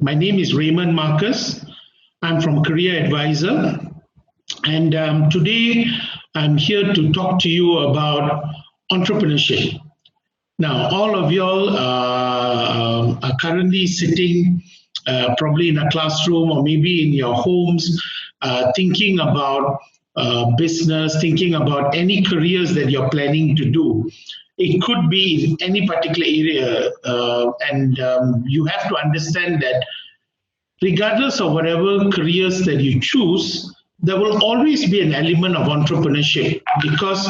My name is Raymond Marcus. I'm from Career Advisor, and today I'm here to talk to you about entrepreneurship. Now, all of y'all are currently sitting probably in a classroom or maybe in your homes, thinking about business, thinking about any careers that you're planning to do. It could be in any particular area, and you have to understand that regardless of whatever careers that you choose, there will always be an element of entrepreneurship, because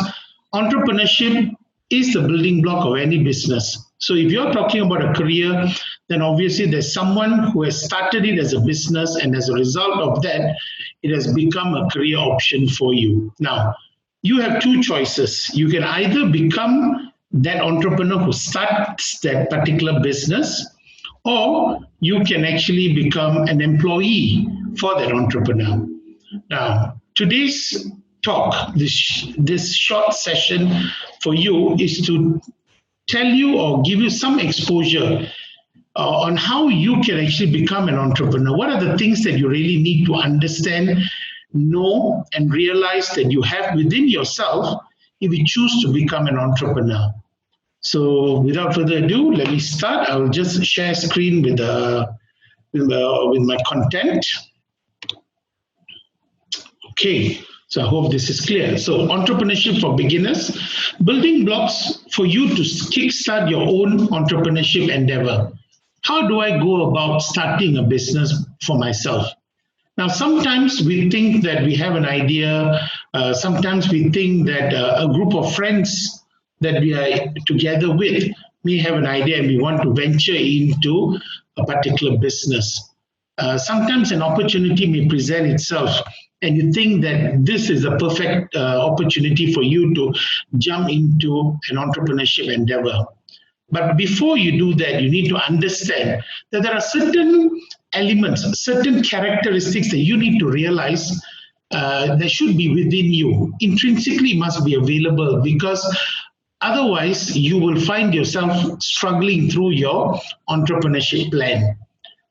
entrepreneurship is the building block of any business. So if you're talking about a career, then obviously there's someone who has started it as a business, and as a result of that, it has become a career option for you. Now, you have two choices. You can either become that entrepreneur who starts that particular business, or you can actually become an employee for that entrepreneur. Now, today's talk, this short session for you, is to tell you or give you some exposure on how you can actually become an entrepreneur. What are the things that you really need to understand, know, and realize that you have within yourself if you choose to become an entrepreneur? So without further ado, let me start. I will just share screen with my content. Okay, so I hope this is clear. So entrepreneurship for beginners, building blocks for you to kickstart your own entrepreneurship endeavor. How do I go about starting a business for myself? Now, sometimes we think that we have an idea. Sometimes we think that a group of friends that we are together with may have an idea and we want to venture into a particular business. Sometimes an opportunity may present itself and you think that this is a perfect opportunity for you to jump into an entrepreneurship endeavor. But before you do that, you need to understand that there are certain elements, certain characteristics that you need to realize that should be within you. Intrinsically must be available, because otherwise you will find yourself struggling through your entrepreneurship plan.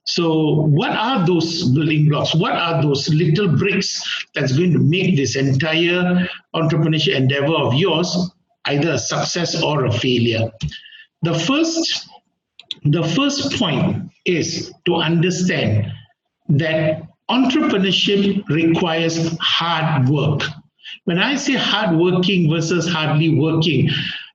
So what are those building blocks? What are those little bricks that's going to make this entire entrepreneurship endeavor of yours either a success or a failure? The first point is to understand that entrepreneurship requires hard work. When I say hard working versus hardly working,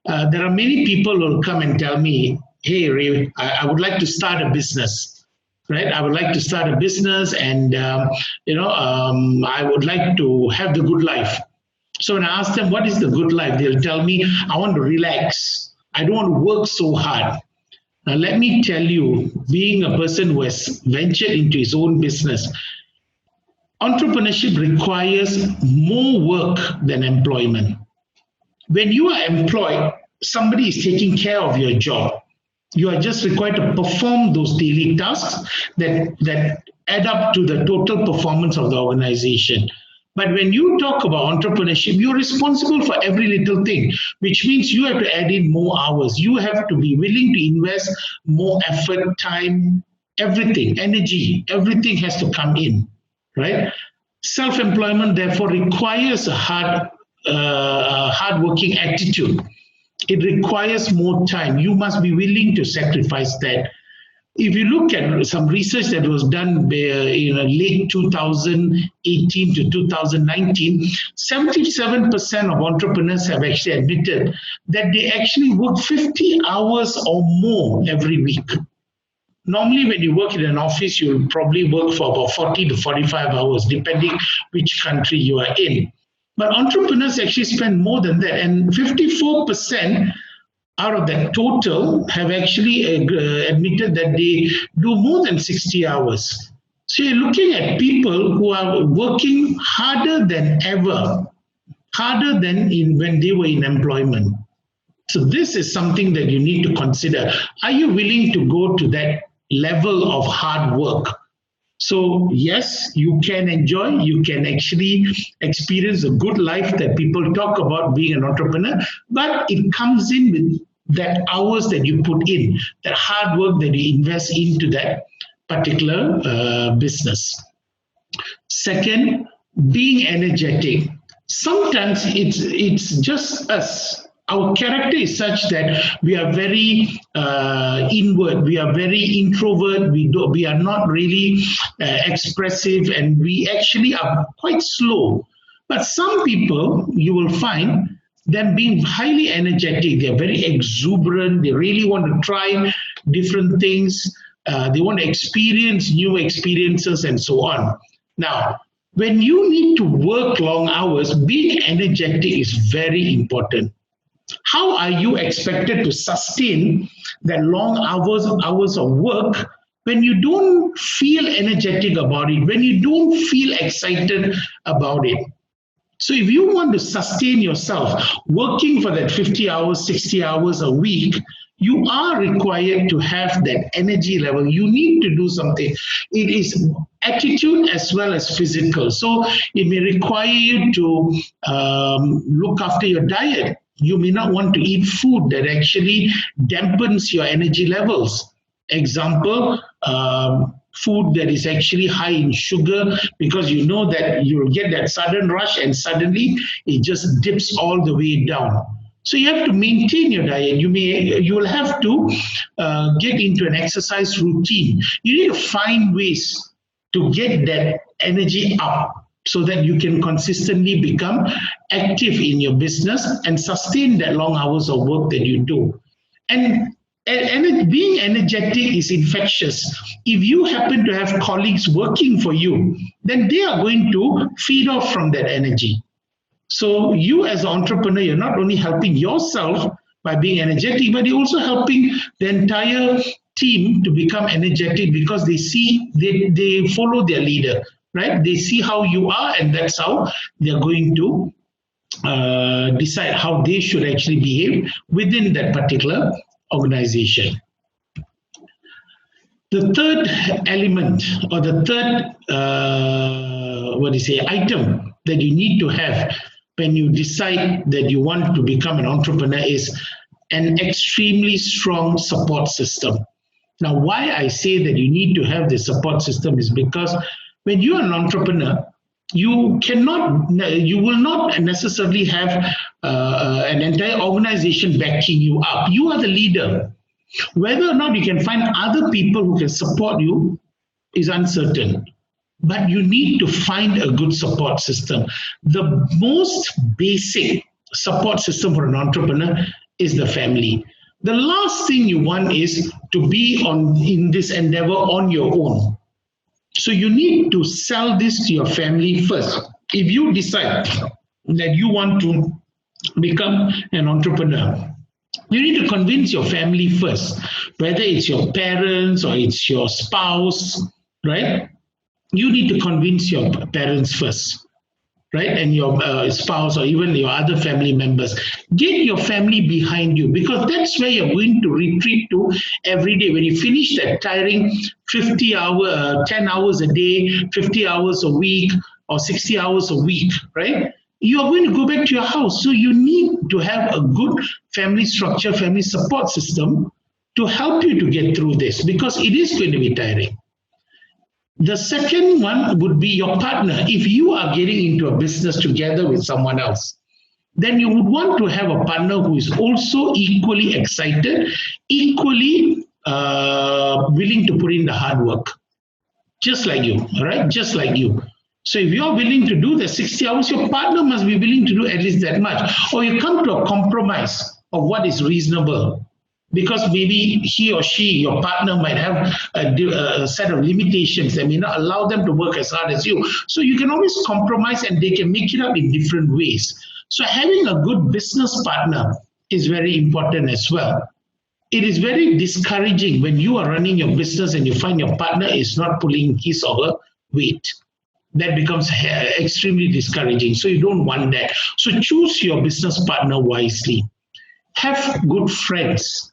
there are many people who will come and tell me, hey, Ray, I would like to start a business, right? I would like to start a business, and I would like to have the good life. So when I ask them, what is the good life? They'll tell me, I want to relax. I don't want to work so hard. Now, let me tell you, being a person who has ventured into his own business, entrepreneurship requires more work than employment. When you are employed, somebody is taking care of your job. You are just required to perform those daily tasks that add up to the total performance of the organization. But when you talk about entrepreneurship, you're responsible for every little thing, which means you have to add in more hours. You have to be willing to invest more effort, time, everything, energy, everything has to come in, right? Self-employment, therefore, requires a hard-working attitude. It requires more time. You must be willing to sacrifice that. If you look at some research that was done in late 2018 to 2019, 77% of entrepreneurs have actually admitted that they actually work 50 hours or more every week. Normally, when you work in an office, you'll probably work for about 40 to 45 hours, depending which country you are in. But entrepreneurs actually spend more than that, and 54% out of that total have actually admitted that they do more than 60 hours. So you're looking at people who are working harder than ever, harder than when they were in employment. So this is something that you need to consider. Are you willing to go to that level of hard work? So yes, you can enjoy, you can actually experience a good life that people talk about being an entrepreneur, but it comes in with that hours that you put in, that hard work that you invest into that particular business. Second, being energetic. Sometimes it's just us. Our character is such that we are very inward, we are very introvert, we are not really expressive, and we actually are quite slow. But some people, you will find them being highly energetic. They're very exuberant. They really want to try different things. They want to experience new experiences and so on. Now, when you need to work long hours, being energetic is very important. How are you expected to sustain that long hours of work when you don't feel energetic about it, when you don't feel excited about it? So if you want to sustain yourself working for that 50 hours, 60 hours a week, you are required to have that energy level. You need to do something. It is attitude as well as physical. So it may require you to look after your diet. You may not want to eat food that actually dampens your energy levels. Example, food that is actually high in sugar, because you know that you'll get that sudden rush and suddenly it just dips all the way down. So you have to maintain your diet. You will have to get into an exercise routine. You need to find ways to get that energy up so that you can consistently become active in your business and sustain that long hours of work that you do. And being energetic is infectious. If you happen to have colleagues working for you, then they are going to feed off from that energy. So you as an entrepreneur, you're not only helping yourself by being energetic, but you're also helping the entire team to become energetic, because they follow their leader, right? They see how you are, and that's how they're going to decide how they should actually behave within that particular organization. The third element, or the third item that you need to have when you decide that you want to become an entrepreneur is an extremely strong support system. Now, why I say that you need to have the support system is because when you're an entrepreneur, you will not necessarily have an entire organization backing you up. You are the leader. Whether or not you can find other people who can support you is uncertain. But you need to find a good support system. The most basic support system for an entrepreneur is the family. The last thing you want is to be in this endeavor on your own. So you need to sell this to your family first. If you decide that you want to become an entrepreneur, you need to convince your family first, whether it's your parents or it's your spouse, right? You need to convince your parents first, right? And your spouse or even your other family members. Get your family behind you, because that's where you're going to retreat to every day. When you finish that tiring 10 hours a day, 50 hours a week, or 60 hours a week, right? You are going to go back to your house. So you need to have a good family structure, family support system to help you to get through this, because it is going to be tiring. The second one would be your partner. If you are getting into a business together with someone else, then you would want to have a partner who is also equally excited, equally willing to put in the hard work, just like you, right? Just like you. So if you're willing to do the 60 hours, your partner must be willing to do at least that much. Or you come to a compromise of what is reasonable. Because maybe he or she, your partner, might have a set of limitations that may not allow them to work as hard as you. So you can always compromise, and they can make it up in different ways. So having a good business partner is very important as well. It is very discouraging when you are running your business and you find your partner is not pulling his or her weight. That becomes extremely discouraging. So you don't want that. So choose your business partner wisely. Have good friends.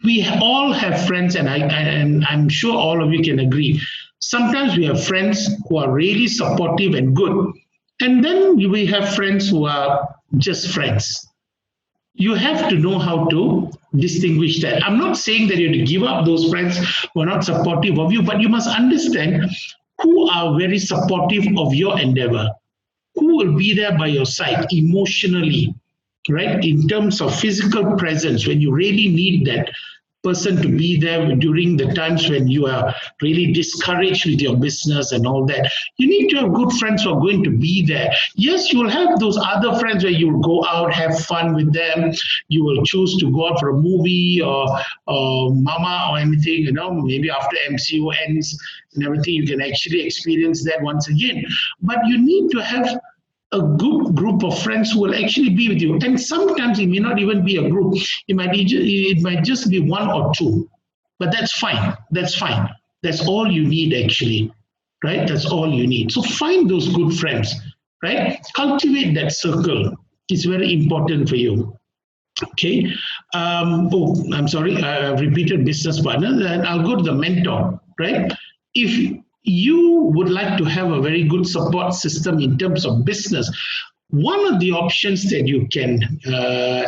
We all have friends, and I'm sure all of you can agree. Sometimes we have friends who are really supportive and good. And then we have friends who are just friends. You have to know how to distinguish that. I'm not saying that you have to give up those friends who are not supportive of you, but you must understand who are very supportive of your endeavor, who will be there by your side emotionally, right? In terms of physical presence, when you really need that person to be there during the times when you are really discouraged with your business and all that. You need to have good friends who are going to be there. Yes, you will have those other friends where you'll go out, have fun with them. You will choose to go out for a movie or mama or anything, maybe after MCO ends and everything, you can actually experience that once again. But you need to have a good group of friends who will actually be with you. And sometimes it may not even be a group. It might just be one or two. But that's fine. That's fine. That's all you need actually, right? That's all you need. So find those good friends, right? Cultivate that circle. It's very important for you. Okay. I'm sorry. I've repeated business partner. Then I'll go to the mentor, right? If you would like to have a very good support system in terms of business, one of the options that you can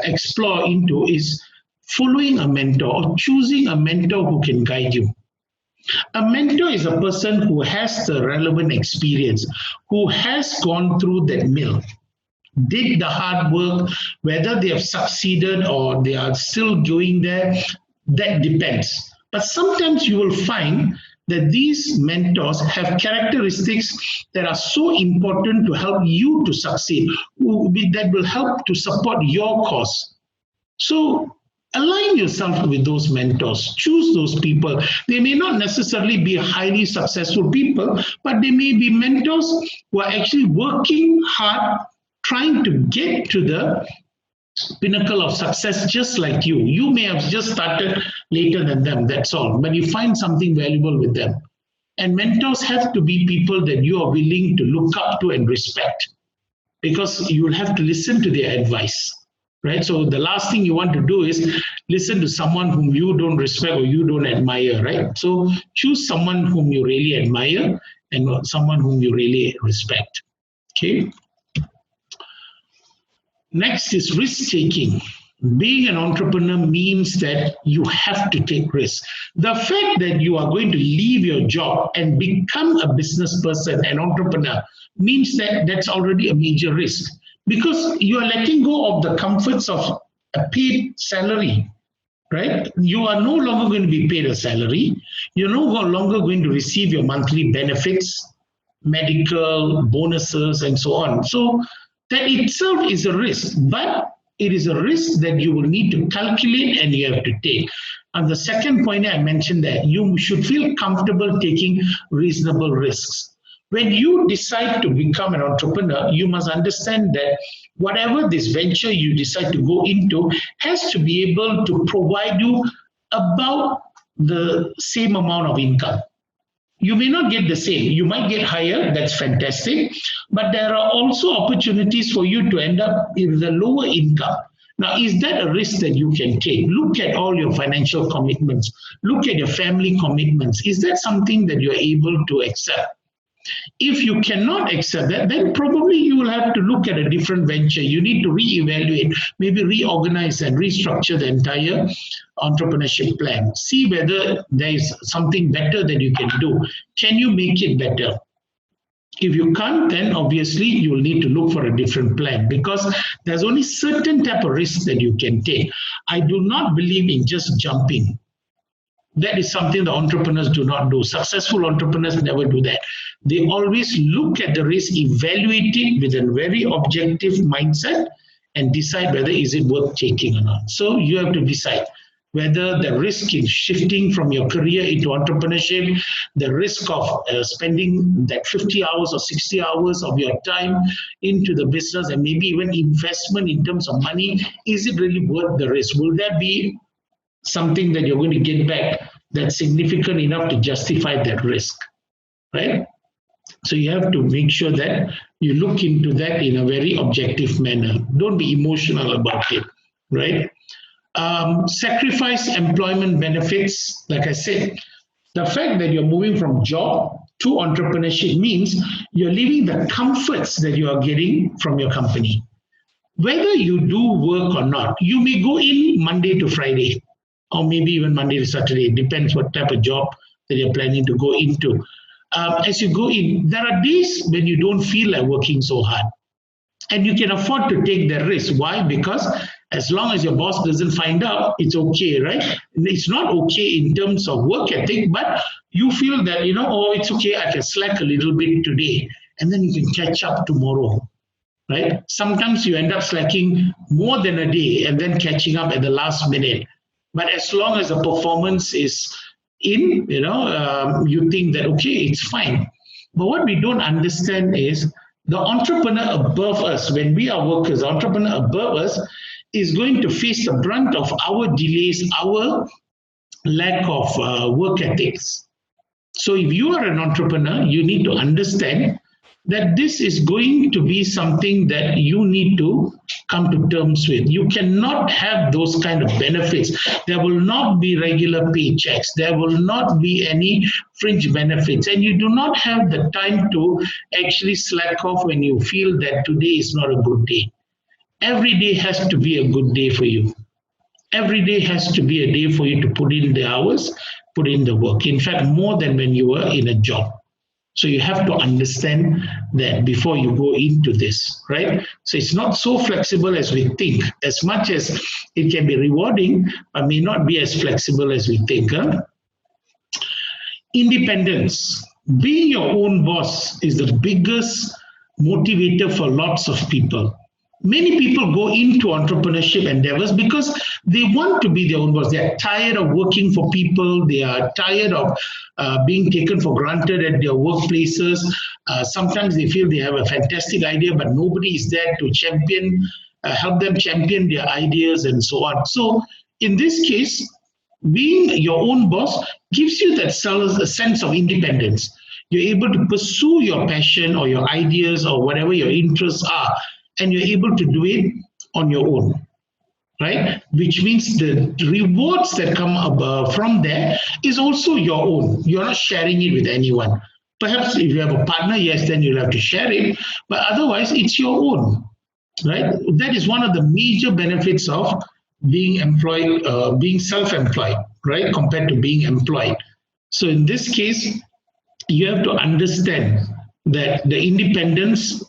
explore into is following a mentor or choosing a mentor who can guide you. A mentor is a person who has the relevant experience, who has gone through that mill, did the hard work. Whether they have succeeded or they are still doing there, that depends. But sometimes you will find that these mentors have characteristics that are so important to help you to succeed, that will help to support your cause. So align yourself with those mentors. Choose those people. They may not necessarily be highly successful people, but they may be mentors who are actually working hard, trying to get to the pinnacle of success just like you. You may have just started later than them, that's all, but you find something valuable with them. And mentors have to be people that you are willing to look up to and respect, because you will have to listen to their advice, right? So the last thing you want to do is listen to someone whom you don't respect or you don't admire, right? So choose someone whom you really admire and someone whom you really respect. Okay. Next is risk-taking. Being an entrepreneur means that you have to take risks. The fact that you are going to leave your job and become a business person, an entrepreneur, means that that's already a major risk, because you are letting go of the comforts of a paid salary, right? You are no longer going to be paid a salary. You're no longer going to receive your monthly benefits, medical, bonuses, and so on. So that itself is a risk, but it is a risk that you will need to calculate and you have to take. And the second point I mentioned, that you should feel comfortable taking reasonable risks. When you decide to become an entrepreneur, you must understand that whatever this venture you decide to go into has to be able to provide you about the same amount of income. You may not get the same. You might get higher. That's fantastic. But there are also opportunities for you to end up with a lower income. Now, is that a risk that you can take? Look at all your financial commitments. Look at your family commitments. Is that something that you're able to accept? If you cannot accept that, then probably you will have to look at a different venture. You need to reevaluate, maybe reorganize and restructure the entire entrepreneurship plan. See whether there is something better that you can do. Can you make it better? If you can't, then obviously you will need to look for a different plan, because there's only certain type of risk that you can take. I do not believe in just jumping. That is something the entrepreneurs do not do. Successful entrepreneurs never do that. They always look at the risk, evaluate it with a very objective mindset, and decide whether is it worth taking or not. So you have to decide whether the risk in shifting from your career into entrepreneurship, the risk of spending that 50 hours or 60 hours of your time into the business, and maybe even investment in terms of money, is it really worth the risk? Will there be something that you're going to get back that's significant enough to justify that risk, right? So you have to make sure that you look into that in a very objective manner. Don't be emotional about it, right? Sacrifice employment benefits. Like I said, the fact that you're moving from job to entrepreneurship means you're leaving the comforts that you are getting from your company. whether you do work or not, you may go in Monday to Friday, or maybe even Monday to Saturday. It depends what type of job that you're planning to go into. As you go in, there are days when you don't feel like working so hard. And you can afford to take the risk. Why? Because as long as your boss doesn't find out, it's okay, right? It's not okay in terms of work ethic, but you feel that, oh, it's okay, I can slack a little bit today, and then you can catch up tomorrow, right? Sometimes you end up slacking more than a day and then catching up at the last minute. But as long as the performance is in, you think that, okay, it's fine. But what we don't understand is the entrepreneur above us, when we are workers, the entrepreneur above us is going to face the brunt of our delays, our lack of work ethics. So if you are an entrepreneur, you need to understand that this is going to be something that you need to come to terms with. You cannot have those kind of benefits. There will not be regular paychecks. There will not be any fringe benefits. And you do not have the time to actually slack off when you feel that today is not a good day. Every day has to be a good day for you. Every day has to be a day for you to put in the hours, put in the work. In fact, more than when you were in a job. So you have to understand that before you go into this, right? So it's not so flexible as we think. As much as it can be rewarding, but may not be as flexible as we think. Independence. Being your own boss is the biggest motivator for lots of people. Many people go into entrepreneurship endeavors because they want to be their own boss. They are tired of working for people. They are tired of being taken for granted at their workplaces. Sometimes they feel they have a fantastic idea, but nobody is there to help them champion their ideas and so on. So in this case, being your own boss gives you that sense of independence. You're able to pursue your passion or your ideas or whatever your interests are, and you're able to do it on your own, right? Which means the rewards that come from there is also your own. You're not sharing it with anyone. Perhaps if you have a partner, yes, then you'll have to share it, but otherwise it's your own, right? That is one of the major benefits of being employed, being self-employed, right, compared to being employed. So in this case, you have to understand that the independence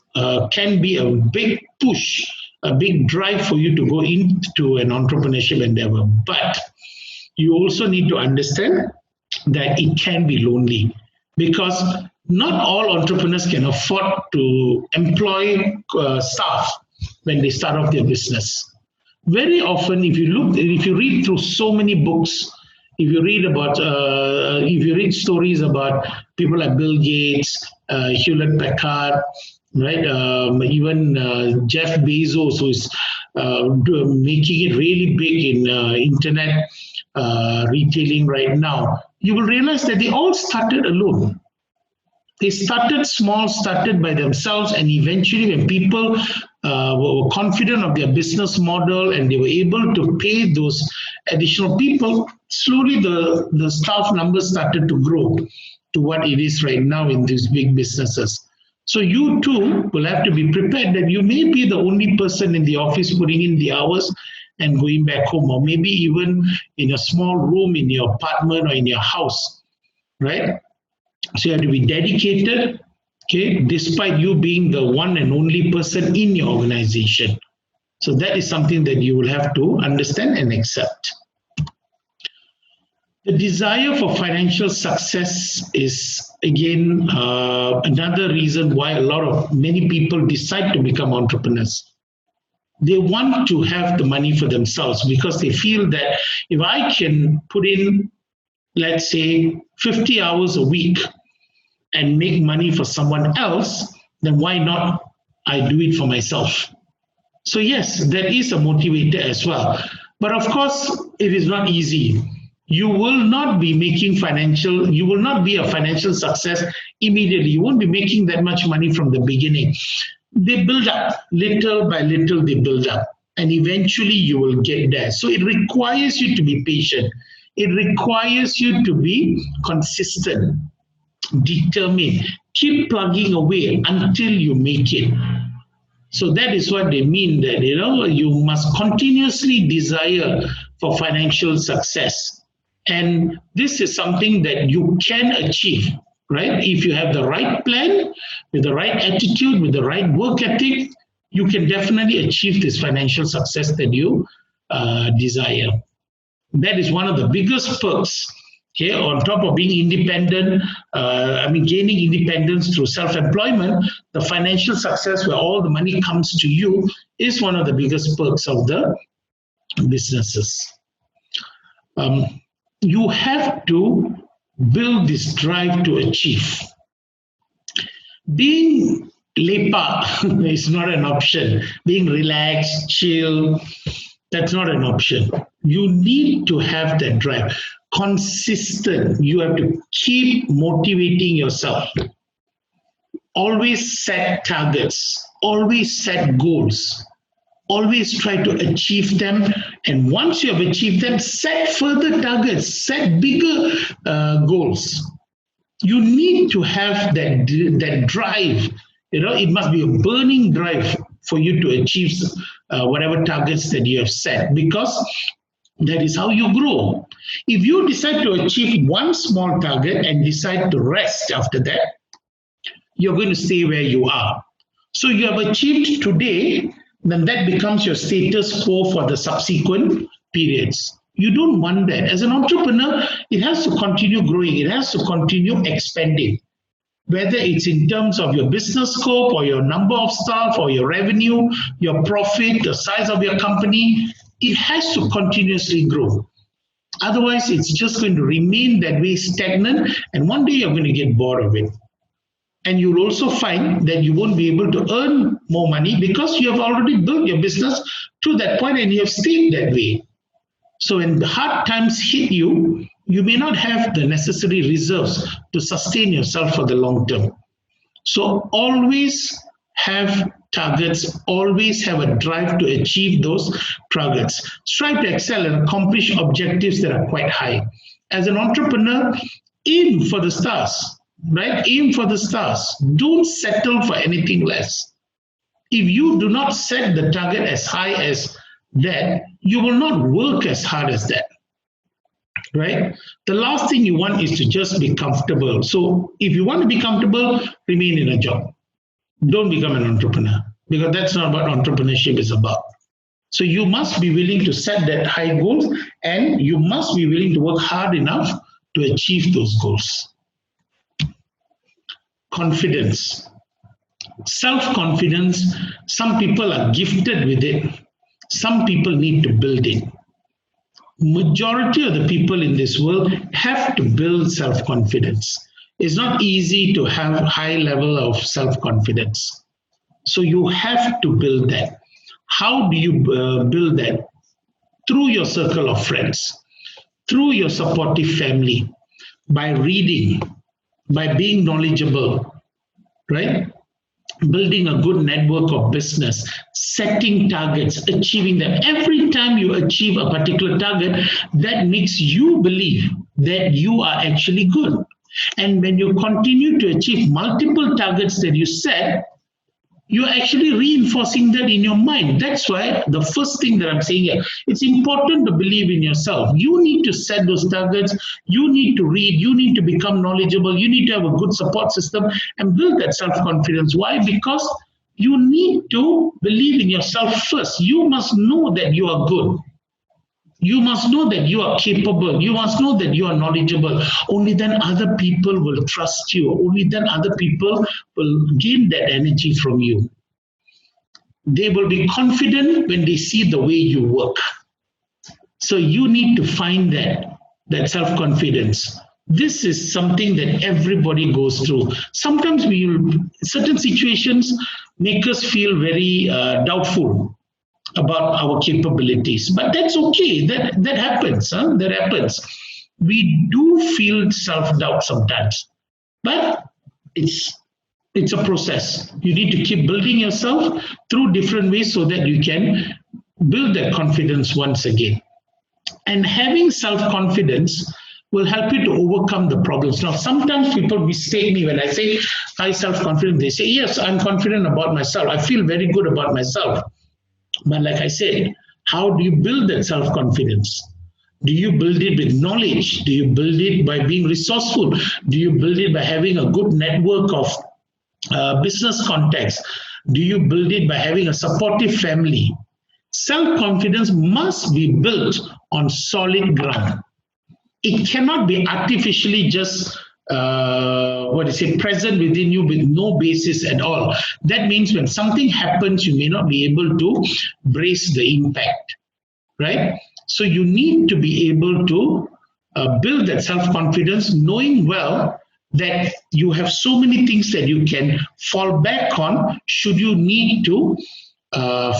can be a big push, a big drive for you to go into an entrepreneurship endeavor. But you also need to understand that it can be lonely, because not all entrepreneurs can afford to employ staff when they start off their business. Very often, if you read through so many books, if you read stories about people like Bill Gates, Hewlett Packard, right? Even Jeff Bezos, who is making it really big in internet retailing right now, you will realize that they all started alone. They started small, started by themselves, and eventually when people were confident of their business model and they were able to pay those additional people, slowly the staff numbers started to grow to what it is right now in these big businesses. So you too will have to be prepared that you may be the only person in the office putting in the hours and going back home, or maybe even in a small room in your apartment or in your house, right? So you have to be dedicated, okay, despite you being the one and only person in your organization. So that is something that you will have to understand and accept. The desire for financial success is, again, another reason why many people decide to become entrepreneurs. They want to have the money for themselves because they feel that if I can put in, let's say, 50 hours a week and make money for someone else, then why not I do it for myself? So yes, that is a motivator as well. But of course, it is not easy. You will not be you will not be a financial success immediately. You won't be making that much money from the beginning. They build up, little by little they build up, and eventually you will get there. So it requires you to be patient. It requires you to be consistent, determined. Keep plugging away until you make it. So that is what they mean, that you must continuously desire for financial success. And this is something that you can achieve, right? If you have the right plan, with the right attitude, with the right work ethic, you can definitely achieve this financial success that you desire. That is one of the biggest perks. Okay, on top of being independent, gaining independence through self-employment, the financial success where all the money comes to you is one of the biggest perks of the businesses. You have to build this drive to achieve. Being lepak is not an option. Being relaxed, chill, that's not an option. You need to have that drive. Consistent. You have to keep motivating yourself. Always set targets. Always set goals. Always try to achieve them. And once you have achieved them, set further targets. Set bigger goals. You need to have that drive. It must be a burning drive for you to achieve whatever targets that you have set, because that is how you grow. If you decide to achieve one small target and decide to rest after that, you're going to stay where you are. So you have achieved today, then that becomes your status quo for the subsequent periods. You don't want that. As an entrepreneur, it has to continue growing. It has to continue expanding. Whether it's in terms of your business scope or your number of staff or your revenue, your profit, the size of your company, it has to continuously grow. Otherwise, it's just going to remain that way, stagnant, and one day you're going to get bored of it. And you'll also find that you won't be able to earn more money because you have already built your business to that point and you have stayed that way. So when the hard times hit you, you may not have the necessary reserves to sustain yourself for the long term. So always have targets, always have a drive to achieve those targets. Strive to excel and accomplish objectives that are quite high. As an entrepreneur, aim for the stars, right? Aim for the stars. Don't settle for anything less. If you do not set the target as high as that, you will not work as hard as that. Right? The last thing you want is to just be comfortable. So if you want to be comfortable, remain in a job. Don't become an entrepreneur, because that's not what entrepreneurship is about. So you must be willing to set that high goals, and you must be willing to work hard enough to achieve those goals. Confidence. Self-confidence, some people are gifted with it. Some people need to build it. Majority of the people in this world have to build self-confidence. It's not easy to have high level of self-confidence. So you have to build that. How do you build that? Through your circle of friends, through your supportive family, by reading, by being knowledgeable, right? Building a good network of business, setting targets, achieving them. Every time you achieve a particular target, that makes you believe that you are actually good. And when you continue to achieve multiple targets that you set, you're actually reinforcing that in your mind. That's why the first thing that I'm saying here, it's important to believe in yourself. You need to set those targets. You need to read. You need to become knowledgeable. You need to have a good support system and build that self-confidence. Why? Because you need to believe in yourself first. You must know that you are good. You must know that you are capable. You must know that you are knowledgeable. Only then other people will trust you. Only then other people will gain that energy from you. They will be confident when they see the way you work. So you need to find that self-confidence. This is something that everybody goes through. Sometimes certain situations make us feel very doubtful about our capabilities, but that's okay. That happens. That happens. We do feel self-doubt sometimes, but it's a process. You need to keep building yourself through different ways so that you can build that confidence once again. And having self-confidence will help you to overcome the problems. Now, sometimes people mistake me when I say high self-confidence. They say, yes, I'm confident about myself. I feel very good about myself. But like I said, how do you build that self-confidence? Do you build it with knowledge? Do you build it by being resourceful? Do you build it by having a good network of business contacts? Do you build it by having a supportive family? Self-confidence must be built on solid ground. It cannot be artificially just present within you with no basis at all. That means when something happens, you may not be able to brace the impact, right? So you need to be able to build that self-confidence, knowing well that you have so many things that you can fall back on should you need to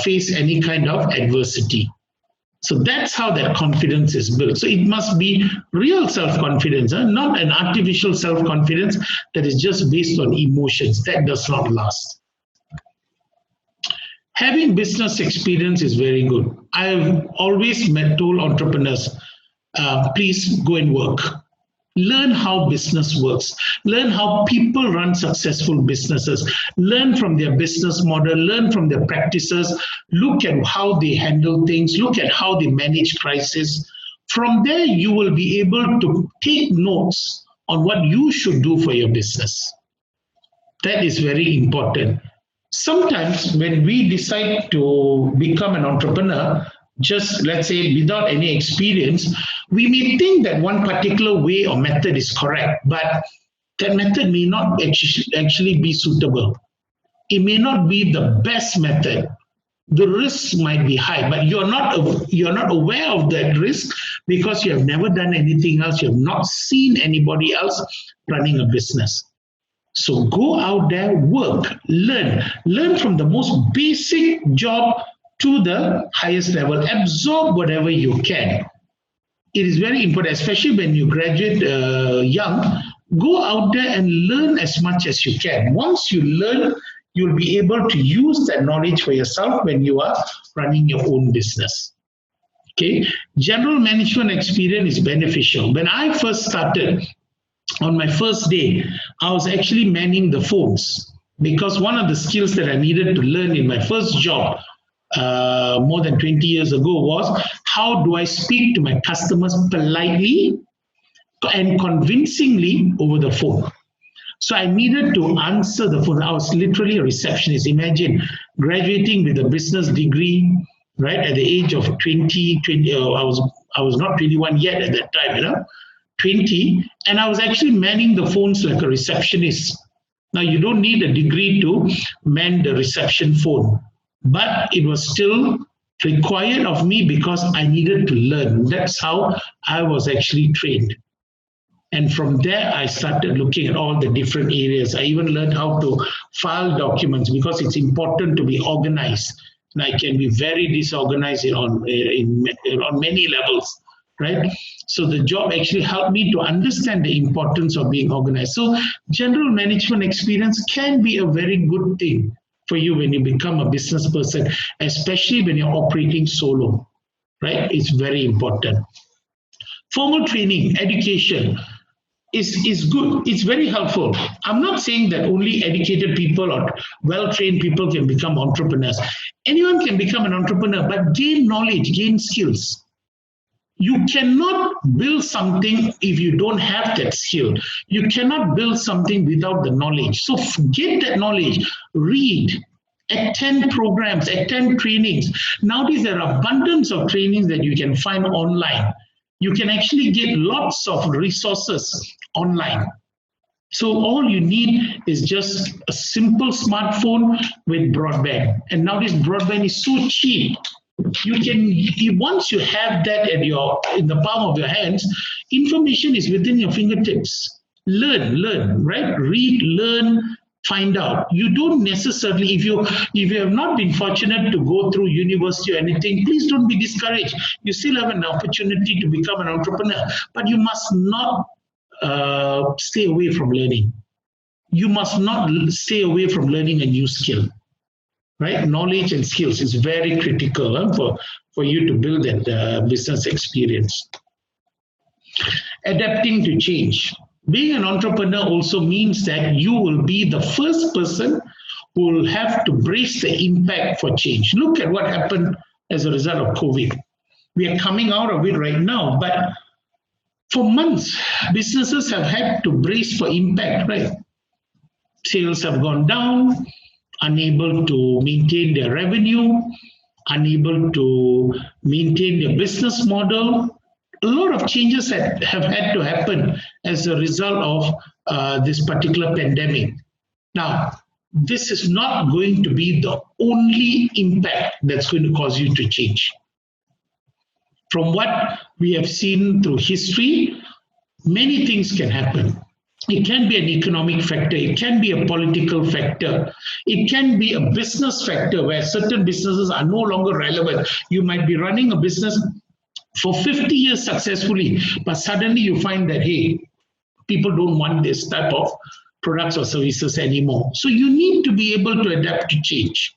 face any kind of adversity. So that's how that confidence is built. So it must be real self-confidence, not an artificial self-confidence that is just based on emotions. That does not last. Having business experience is very good. I've always told entrepreneurs, please go and work. Learn how business works. Learn how people run successful businesses. Learn from their business model. Learn from their practices. Look at how they handle things. Look at how they manage crisis. From there, you will be able to take notes on what you should do for your business. That is very important. Sometimes when we decide to become an entrepreneur, just let's say without any experience, we may think that one particular way or method is correct, but that method may not actually be suitable. It may not be the best method. The risks might be high, but you're not aware of that risk because you have never done anything else. You have not seen anybody else running a business. So go out there, work, learn from the most basic job to the highest level, absorb whatever you can. It is very important, especially when you graduate young, go out there and learn as much as you can. Once you learn, you'll be able to use that knowledge for yourself when you are running your own business. Okay, general management experience is beneficial. When I first started, on my first day, I was actually manning the phones because one of the skills that I needed to learn in my first job more than 20 years ago was how do I speak to my customers politely and convincingly over the phone. So I needed to answer the phone. I was literally a receptionist. Imagine graduating with a business degree, right, at the age of 20, I was not 21 yet at that time, 20, and I was actually manning the phones like a receptionist. Now, you don't need a degree to man the reception phone, but it was still required of me because I needed to learn. That's how I was actually trained. And from there, I started looking at all the different areas. I even learned how to file documents because it's important to be organized. And I can be very disorganized on many levels, right? So the job actually helped me to understand the importance of being organized. So general management experience can be a very good thing for you when you become a business person, especially when you're operating solo, right? It's very important. Formal training, education is good. It's very helpful. I'm not saying that only educated people or well-trained people can become entrepreneurs. Anyone can become an entrepreneur, but gain knowledge, gain skills. You cannot build something if you don't have that skill. You cannot build something without the knowledge. So get that knowledge, read, attend programs, attend trainings. Nowadays, there are abundance of trainings that you can find online. You can actually get lots of resources online. So all you need is just a simple smartphone with broadband. And nowadays, broadband is so cheap. You can, once you have that in the palm of your hands, information is within your fingertips. Learn, right? Read, learn, find out. You don't necessarily, if you have not been fortunate to go through university or anything, please don't be discouraged. You still have an opportunity to become an entrepreneur, but you must not stay away from learning. You must not stay away from learning a new skill. Right? Knowledge and skills is very critical for you to build that business experience. adapting to change. Being an entrepreneur also means that you will be the first person who will have to brace the impact for change. Look at what happened as a result of COVID. We are coming out of it right now, but for months, businesses have had to brace for impact, right? Sales have gone down, unable to maintain their revenue, unable to maintain their business model. A lot of changes have had to happen as a result of this particular pandemic. Now, this is not going to be the only impact that's going to cause you to change. From what we have seen through history, many things can happen. It can be an economic factor, it can be a political factor, it can be a business factor where certain businesses are no longer relevant. You might be running a business for 50 years successfully, but suddenly you find that, hey, people don't want this type of products or services anymore. So you need to be able to adapt to change.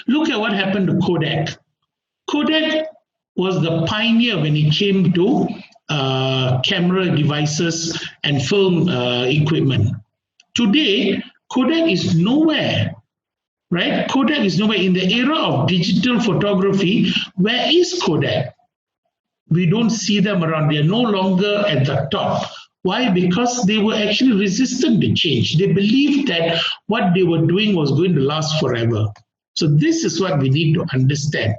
Look at what happened to Kodak. Kodak was the pioneer when it came to camera devices and film equipment. Today, Kodak is nowhere, right? Kodak is nowhere. In the era of digital photography, where is Kodak? We don't see them around. They are no longer at the top. Why? Because they were actually resistant to change. They believed that what they were doing was going to last forever. So this is what we need to understand.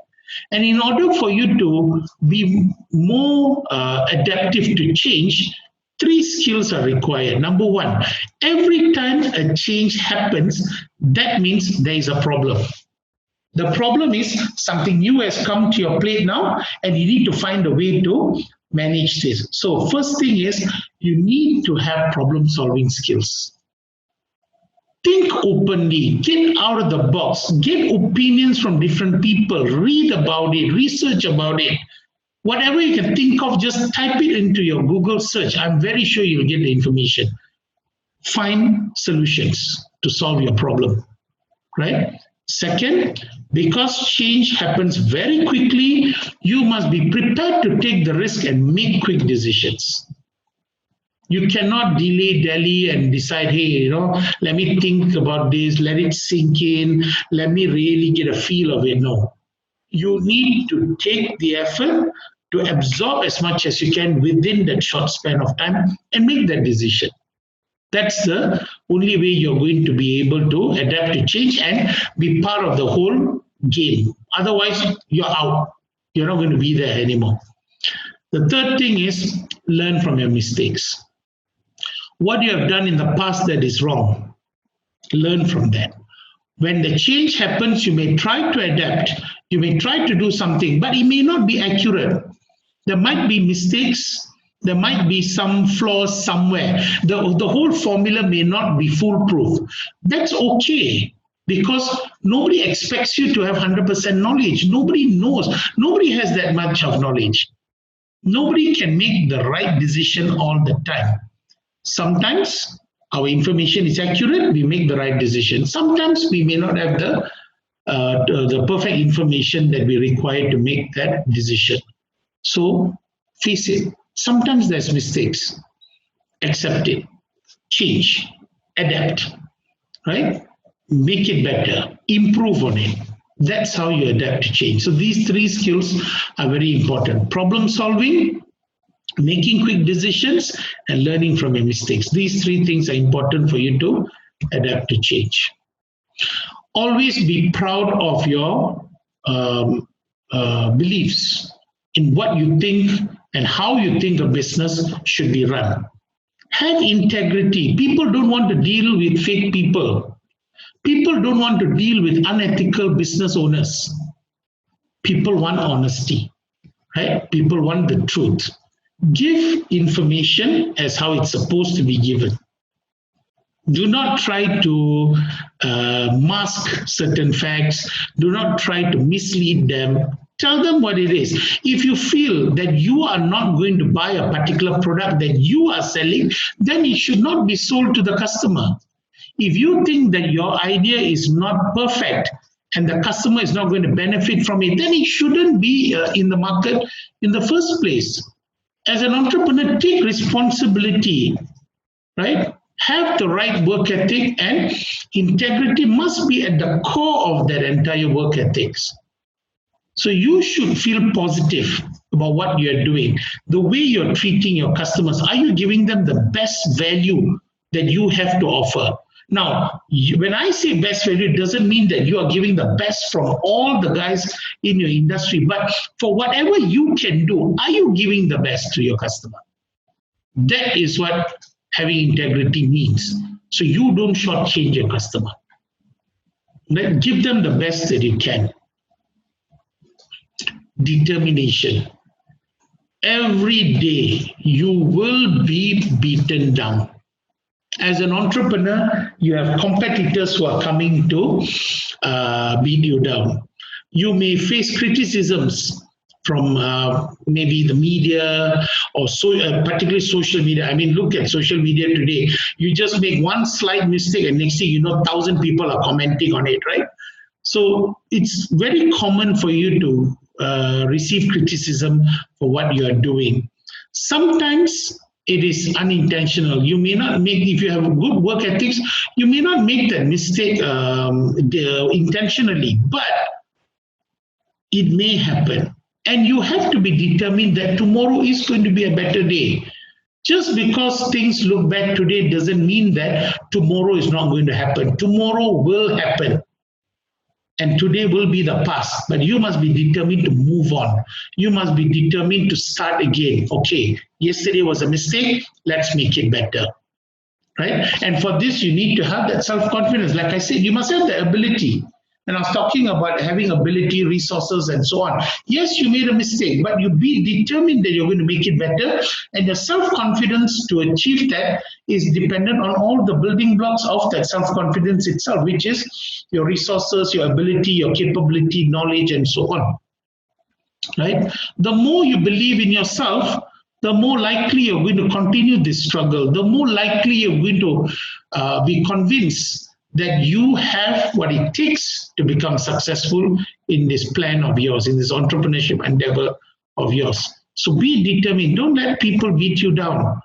And in order for you to be more adaptive to change, 3 skills are required. Number 1, every time a change happens, that means there is a problem. The problem is something new has come to your plate now, and you need to find a way to manage this. So first thing is you need to have problem-solving skills. Think openly, get out of the box, get opinions from different people, read about it, research about it. Whatever you can think of, just type it into your Google search. I'm very sure you'll get the information. Find solutions to solve your problem, right? Second, because change happens very quickly, you must be prepared to take the risk and make quick decisions. You cannot delay Delhi and decide, hey, let me think about this, let it sink in, let me really get a feel of it. No. You need to take the effort to absorb as much as you can within that short span of time and make that decision. That's the only way you're going to be able to adapt to change and be part of the whole game. Otherwise, you're out. You're not going to be there anymore. The third thing is learn from your mistakes. What you have done in the past that is wrong, learn from that. When the change happens, you may try to adapt, you may try to do something, but it may not be accurate. There might be mistakes, there might be some flaws somewhere. The whole formula may not be foolproof. That's okay, because nobody expects you to have 100% knowledge. Nobody knows. Nobody has that much of knowledge. Nobody can make the right decision all the time. Sometimes our information is accurate, we make the right decision. Sometimes we may not have the perfect information that we require to make that decision. So face it. Sometimes there's mistakes. Accept it. Change. Adapt. Right? Make it better. Improve on it. That's how you adapt to change. So these 3 skills are very important. Problem solving, making quick decisions, and learning from your mistakes. These 3 things are important for you to adapt to change. Always be proud of your beliefs in what you think and how you think a business should be run. Have integrity. People don't want to deal with fake people. People don't want to deal with unethical business owners. People want honesty, right? People want the truth. Give information as how it's supposed to be given. Do not try to mask certain facts. Do not try to mislead them. Tell them what it is. If you feel that you are not going to buy a particular product that you are selling, then it should not be sold to the customer. If you think that your idea is not perfect and the customer is not going to benefit from it, then it shouldn't be in the market in the first place. as an entrepreneur, take responsibility, right? Have the right work ethic, and integrity must be at the core of that entire work ethics. So you should feel positive about what you're doing, the way you're treating your customers. Are you giving them the best value that you have to offer? Now, when I say best value, it doesn't mean that you are giving the best from all the guys in your industry, but for whatever you can do, are you giving the best to your customer? That is what having integrity means. So you don't shortchange your customer. Give them the best that you can. Determination. Every day you will be beaten down. As an entrepreneur, you have competitors who are coming to beat you down. You may face criticisms from maybe the media or particularly social media. I mean, look at social media today. You just make one slight mistake and next thing you know, 1,000 people are commenting on it, right? So it's very common for you to receive criticism for what you are doing. Sometimes it is unintentional. You may not make, if you have good work ethics, you may not make that mistake intentionally, but it may happen. And you have to be determined that tomorrow is going to be a better day. Just because things look bad today doesn't mean that tomorrow is not going to happen. Tomorrow will happen. And today will be the past. But you must be determined to move on. You must be determined to start again. Okay, yesterday was a mistake. Let's make it better. Right? And for this, you need to have that self-confidence. Like I said, you must have the ability. And I was talking about having ability, resources, and so on. Yes, you made a mistake, but you be determined that you're going to make it better. And your self-confidence to achieve that is dependent on all the building blocks of that self-confidence itself, which is your resources, your ability, your capability, knowledge, and so on. Right? The more you believe in yourself, the more likely you're going to continue this struggle. The more likely you're going to be convinced that you have what it takes to become successful in this plan of yours, in this entrepreneurship endeavor of yours. So be determined. Don't let people beat you down.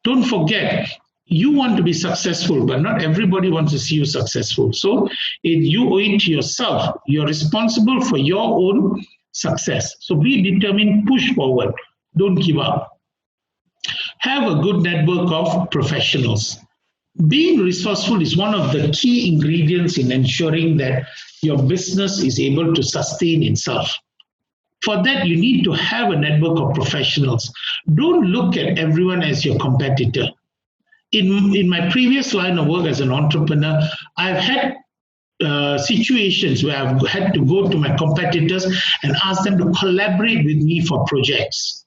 Don't forget, you want to be successful, but not everybody wants to see you successful. So you owe it to yourself. You're responsible for your own success. So be determined, push forward. Don't give up. Have a good network of professionals. Being resourceful is one of the key ingredients in ensuring that your business is able to sustain itself. For that, you need to have a network of professionals. Don't look at everyone as your competitor. In my previous line of work as an entrepreneur, I've had situations where I've had to go to my competitors and ask them to collaborate with me for projects.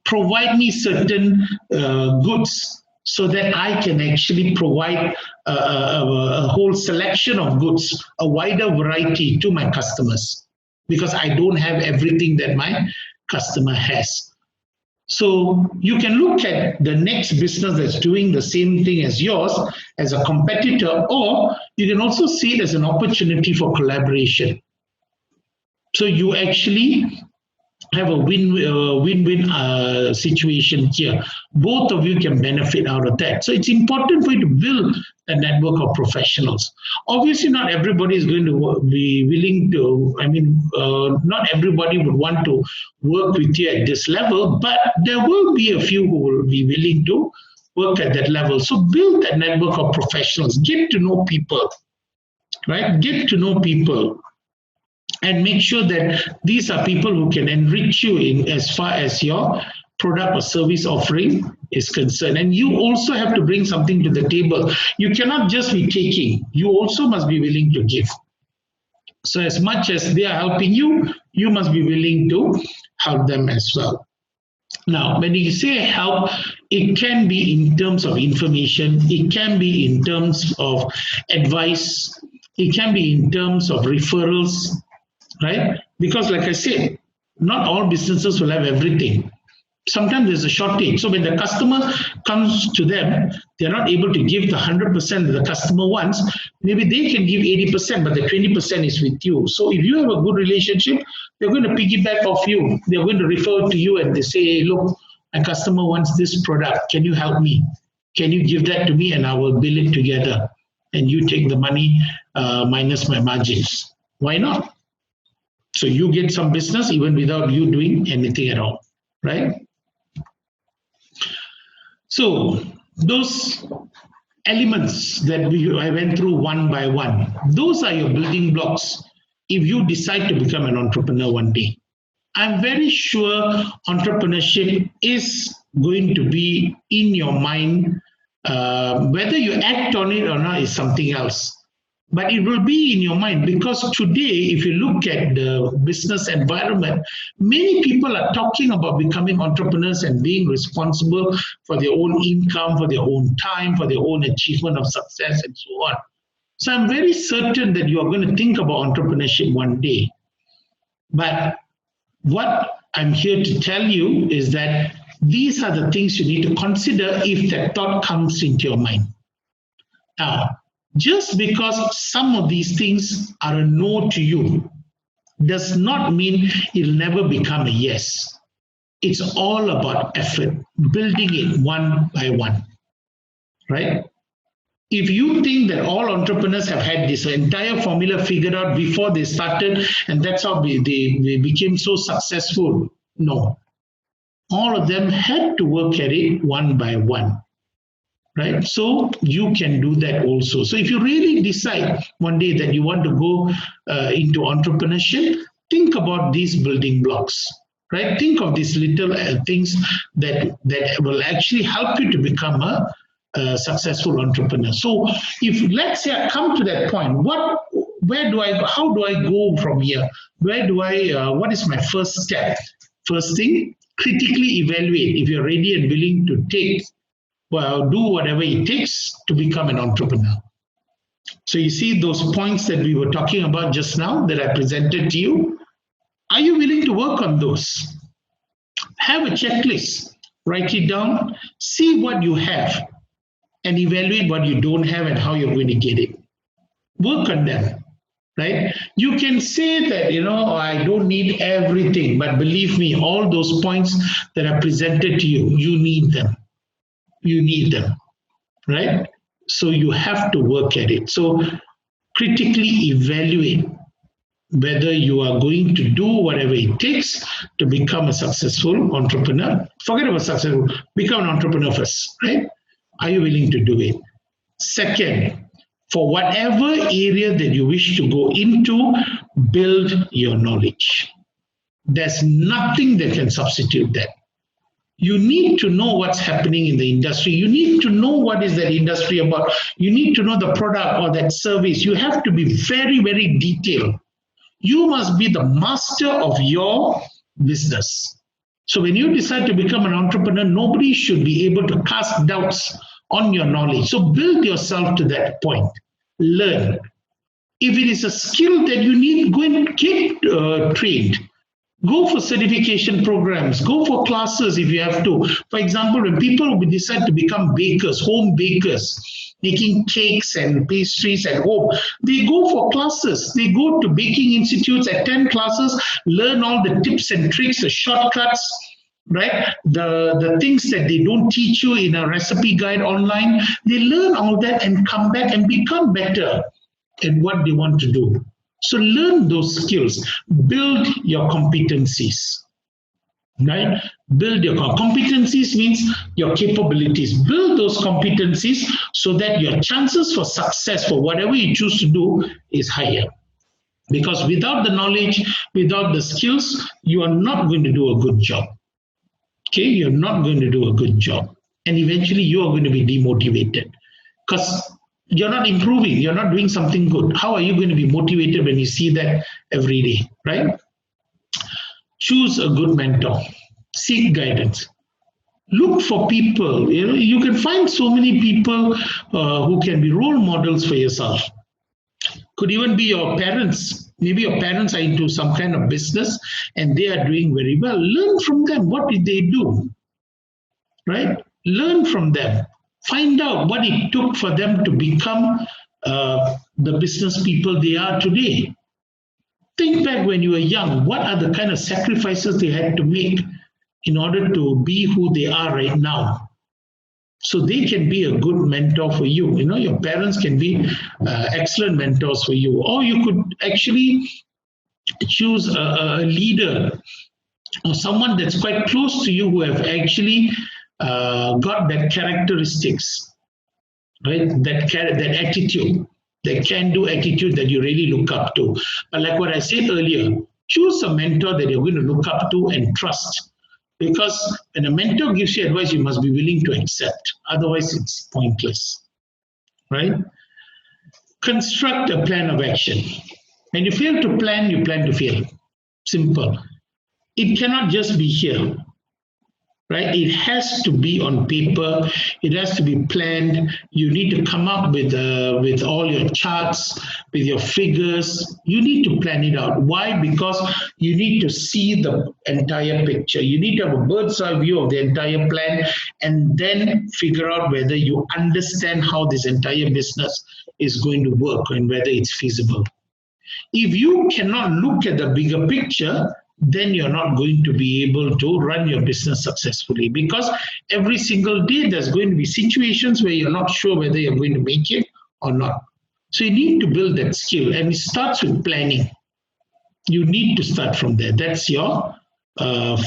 Provide me certain goods so that I can actually provide a whole selection of goods, a wider variety to my customers, because I don't have everything that my customer has. So you can look at the next business that's doing the same thing as yours as a competitor, or you can also see it as an opportunity for collaboration. So you actually have a win-win situation here. Both of you can benefit out of that. So it's important for you to build a network of professionals. Obviously, not everybody is going to be willing to, not everybody would want to work with you at this level, but there will be a few who will be willing to work at that level. So build that network of professionals. Get to know people, right? Get to know people. And make sure that these are people who can enrich you in as far as your product or service offering is concerned. And you also have to bring something to the table. You cannot just be taking. You also must be willing to give. So as much as they are helping you, you must be willing to help them as well. Now, when you say help, it can be in terms of information. It can be in terms of advice. It can be in terms of referrals. Right? Because like I said, not all businesses will have everything. Sometimes there's a shortage. So when the customer comes to them, they're not able to give the 100% that the customer wants. Maybe they can give 80%, but the 20% is with you. So if you have a good relationship, they're going to piggyback off you. They're going to refer to you and they say, hey, look, My customer wants this product. Can you help me? Can you give that to me and I will bill it together? And you take the money minus my margins. Why not? So you get some business even without you doing anything at all, right? So those elements that I went through one by one, those are your building blocks if you decide to become an entrepreneur one day. I'm very sure entrepreneurship is going to be in your mind. Whether you act on it or not is something else. But it will be in your mind because today, if you look at the business environment, many people are talking about becoming entrepreneurs and being responsible for their own income, for their own time, for their own achievement of success, and so on. So I'm very certain that you are going to think about entrepreneurship one day. But what I'm here to tell you is that these are the things you need to consider if that thought comes into your mind. Now, just because some of these things are a no to you does not mean it'll never become a yes. It's all about effort, building it one by one, right? If you think that all entrepreneurs have had this entire formula figured out before they started and that's how they became so successful, no. All of them had to work at it one by one. Right? So you can do that also. So if you really decide one day that you want to go into entrepreneurship, think about these building blocks, right? Think of these little things that will actually help you to become a successful entrepreneur. So if, let's say I come to that point, how do I go from here? What is my first step? First thing, critically evaluate if you're ready and willing to do whatever it takes to become an entrepreneur. So you see those points that we were talking about just now that I presented to you. Are you willing to work on those? Have a checklist, write it down, see what you have, and evaluate what you don't have and how you're going to get it. Work on them, right? You can say that, I don't need everything, but believe me, all those points that I presented to you, you need them. You need them, right? So you have to work at it. So critically evaluate whether you are going to do whatever it takes to become a successful entrepreneur. Forget about successful, become an entrepreneur first, right? Are you willing to do it? Second, for whatever area that you wish to go into, build your knowledge. There's nothing that can substitute that. You need to know what's happening in the industry. You need to know what is that industry about. You need to know the product or that service. You have to be very, very detailed. You must be the master of your business. So when you decide to become an entrepreneur, nobody should be able to cast doubts on your knowledge. So build yourself to that point. Learn. If it is a skill that you need, go and get trained. Go for certification programs, go for classes if you have to. For example, when people decide to become bakers, home bakers, making cakes and pastries at home, they go for classes. They go to baking institutes, attend classes, learn all the tips and tricks, the shortcuts, right? The things that they don't teach you in a recipe guide online. They learn all that and come back and become better at what they want to do. So learn those skills, build your competencies, right? Build your competencies means your capabilities. Build those competencies so that your chances for success for whatever you choose to do is higher. Because without the knowledge, without the skills, you are not going to do a good job. Okay, you're not going to do a good job. And eventually you are going to be demotivated because you're not improving, you're not doing something good. How are you going to be motivated when you see that every day, right? Choose a good mentor, seek guidance. Look for people, you can find so many people who can be role models for yourself. Could even be your parents. Maybe your parents are into some kind of business and they are doing very well. Learn from them. What did they do? Right? Learn from them. Find out what it took for them to become the business people they are today. Think back when you were young. What are the kind of sacrifices they had to make in order to be who they are right now. So they can be a good mentor for you. You know, your parents can be excellent mentors for you. Or you could actually choose a leader or someone that's quite close to you who have actually got that characteristics, right? That attitude, that can-do attitude that you really look up to. But like what I said earlier, choose a mentor that you're going to look up to and trust. Because when a mentor gives you advice, you must be willing to accept. Otherwise, it's pointless, right? Construct a plan of action. When you fail to plan, you plan to fail. Simple. It cannot just be here, right? It has to be on paper. It has to be planned. You need to come up with all your charts, with your figures. You need to plan it out. Why? Because you need to see the entire picture. You need to have a bird's eye view of the entire plan and then figure out whether you understand how this entire business is going to work and whether it's feasible. If you cannot look at the bigger picture, then you're not going to be able to run your business successfully, because every single day there's going to be situations where you're not sure whether you're going to make it or not. So you need to build that skill, and it starts with planning. You need to start from there. That's your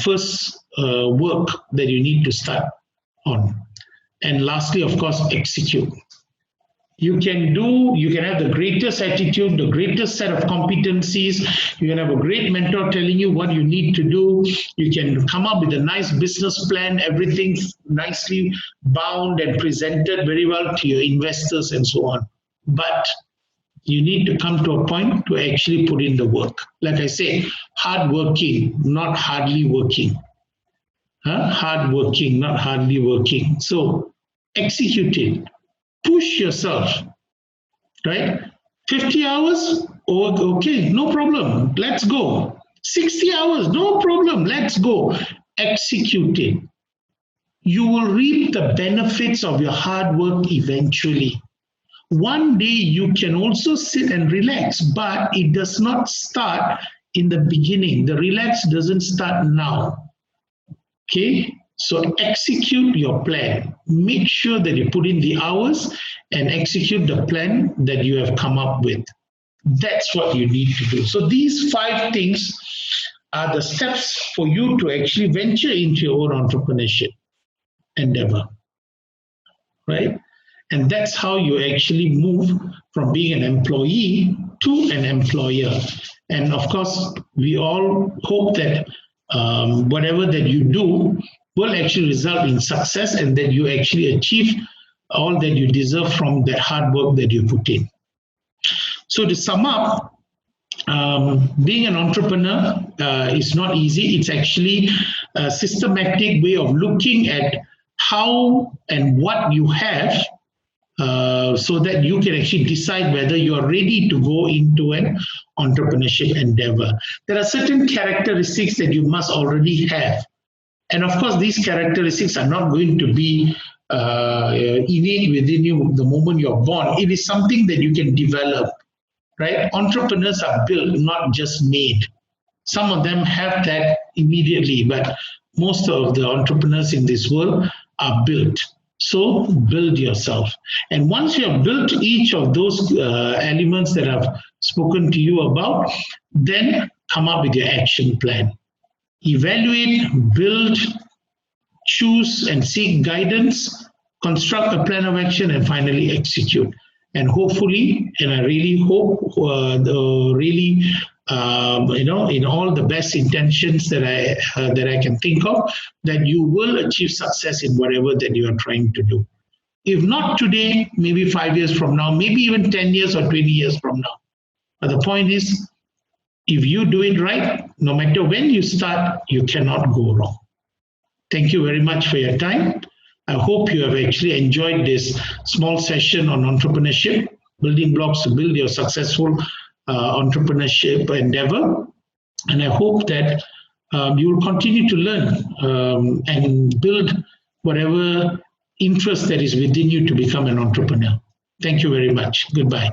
first work that you need to start on. And lastly, of course, execute. You can have the greatest attitude, the greatest set of competencies. You can have a great mentor telling you what you need to do. You can come up with a nice business plan, everything nicely bound and presented very well to your investors and so on. But you need to come to a point to actually put in the work. Like I say, hardworking, not hardly working. Hardworking, not hardly working. So execute it. Push yourself, right? 50 hours? Oh, okay, no problem. Let's go. 60 hours? No problem. Let's go. Execute it. You will reap the benefits of your hard work eventually. One day you can also sit and relax, but it does not start in the beginning. The relax doesn't start now. Okay? So execute your plan. Make sure that you put in the hours and execute the plan that you have come up with. That's what you need to do. So these 5 things are the steps for you to actually venture into your own entrepreneurship endeavor, right? And that's how you actually move from being an employee to an employer. And of course, we all hope that whatever that you do will actually result in success and that you actually achieve all that you deserve from that hard work that you put in. So to sum up, being an entrepreneur is not easy. It's actually a systematic way of looking at how and what you have so that you can actually decide whether you are ready to go into an entrepreneurship endeavor. There are certain characteristics that you must already have. And of course, these characteristics are not going to be innate within you the moment you're born. It is something that you can develop, right? Entrepreneurs are built, not just made. Some of them have that immediately, but most of the entrepreneurs in this world are built. So build yourself. And once you have built each of those elements that I've spoken to you about, then come up with your action plan. Evaluate, build, choose and seek guidance, construct a plan of action, and finally execute. And hopefully, and I really hope, in all the best intentions that I can think of, that you will achieve success in whatever that you are trying to do. If not today, maybe 5 years from now, maybe even 10 years or 20 years from now. But the point is, if you do it right, no matter when you start, you cannot go wrong. Thank you very much for your time. I hope you have actually enjoyed this small session on entrepreneurship, building blocks to build your successful entrepreneurship endeavor. And I hope that you will continue to learn and build whatever interest that is within you to become an entrepreneur. Thank you very much. Goodbye.